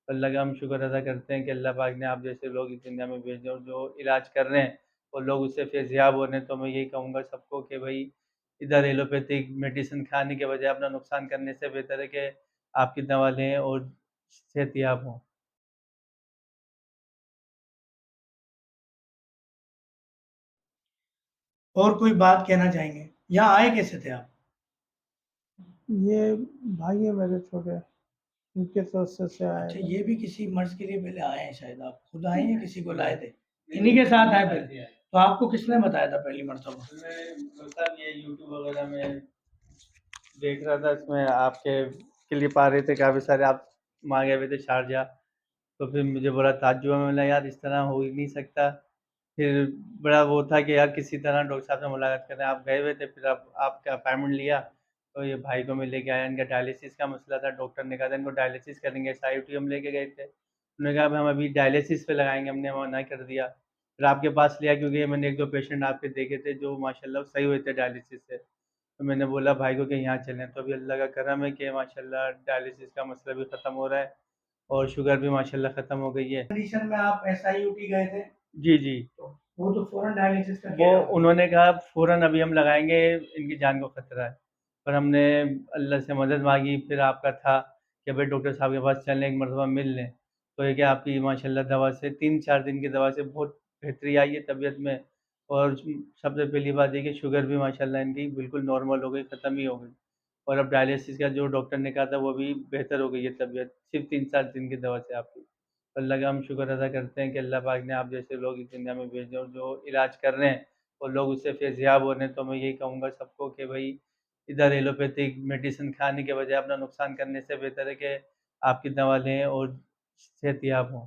اللہ کا ہم شکر ادا کرتے ہیں کہ اللہ پاک نے آپ جیسے لوگ اس دنیا میں بھیجے اور جو علاج کر رہے ہیں اور لوگ اس سے فیضیاب ہو رہے ہیں، تو میں یہی کہوں گا سب کو کہ بھائی ادھر ایلوپیتھک میڈیسن کھانے کے بجائے اپنا نقصان کرنے سے بہتر ہے کہ آپ کی دوا لیں اور صحت یاب ہوں۔ اور کوئی بات کہنا چاہیں گے؟ یہاں آئے کیسے تھے آپ؟ یہ بھائی ہے میرے چھوٹے، ان کے توسط سے آئے اچھا، تھے۔ یہ بھی کسی مرض کے لیے پہلے آئے ہیں شاید، آپ خود آئے ہیں یا کسی کو لائے تھے؟ انہی کے ساتھ آئے پہلے؟ تو آپ کو کس نے بتایا تھا پہلی مرتبہ؟ مطلب یہ یوٹیوب وغیرہ میں دیکھ رہا تھا، اس میں آپ کے کلپ آ رہے تھے کافی سارے، آپ مانگے ہوئے تھے شارجہ، تو پھر مجھے بڑا تعجب میں ملا یار اس طرح ہو ہی نہیں سکتا۔ پھر بڑا وہ تھا کہ یار کسی طرح ڈاکٹر صاحب سے ملاقات کریں، آپ گئے ہوئے تھے، پھر آپ کا اپائنٹمنٹ لیا تو یہ بھائی کو میں لے کے آیا، ان کا ڈائلیسس کا مسئلہ تھا، ڈاکٹر نے کہا تھا ان کو ڈائلیسس کریں گے، SIOT ہم لے کے گئے تھے، انہوں نے کہا ہم ابھی ڈائلیسس پہ لگائیں گے، ہم نے منع کر دیا۔ پھر آپ کے پاس لیا کیونکہ میں نے ایک دو پیشنٹ آپ کے دیکھے تھے جو ماشاء اللہ صحیح ہوئے تھے ڈائلیسس سے، تو میں نے بولا بھائی کو کہ یہاں چلیں، تو ابھی اللہ کا کرم ہے کہ ماشاء اللہ ڈائلیسس کا مسئلہ بھی ختم ہو رہا ہے اور شوگر بھی ماشاء اللہ ختم ہو گئی ہے۔ کنڈیشن میں آپ SIOT گئے تھے؟ جی جی، وہ تو فوراً ڈائلیسس کا وہ کہہ رہا ہوں۔ انہوں نے کہا فوراً ابھی ہم لگائیں گے، ان کی جان کو خطرہ ہے، پر ہم نے اللہ سے مدد مانگی، پھر آپ کا تھا کہ بھائی ڈاکٹر صاحب کے پاس چلیں، ایک مرتبہ مل لیں، تو یہ کہ آپ کی ماشاء اللہ دوا سے 3-4 دن کی دوا سے بہت بہتری آئی ہے طبیعت میں، اور سب سے پہلی بات یہ کہ شوگر بھی ماشاء اللہ ان کی بالکل نارمل ہو گئی، ختم ہی ہو گئی، اور اب ڈائلیسس کا جو ڈاکٹر نے کہا تھا وہ بھی بہتر ہو گئی ہے طبیعت، صرف 3-4 دن کی دوا سے آپ کی۔ اللہ کا ہم شکر ادا کرتے ہیں کہ اللہ پاک نے آپ جیسے لوگ اس دنیا میں بھیجے اور جو علاج کر رہے ہیں اور لوگ اس سے فیضیاب ہو رہے ہیں، تو میں یہی کہوں گا سب کو کہ بھائی ادھر ایلوپیتھک میڈیسن کھانے کے بجائے اپنا نقصان کرنے سے بہتر ہے کہ آپ کی دوا لیں اور صحت یاب ہوں۔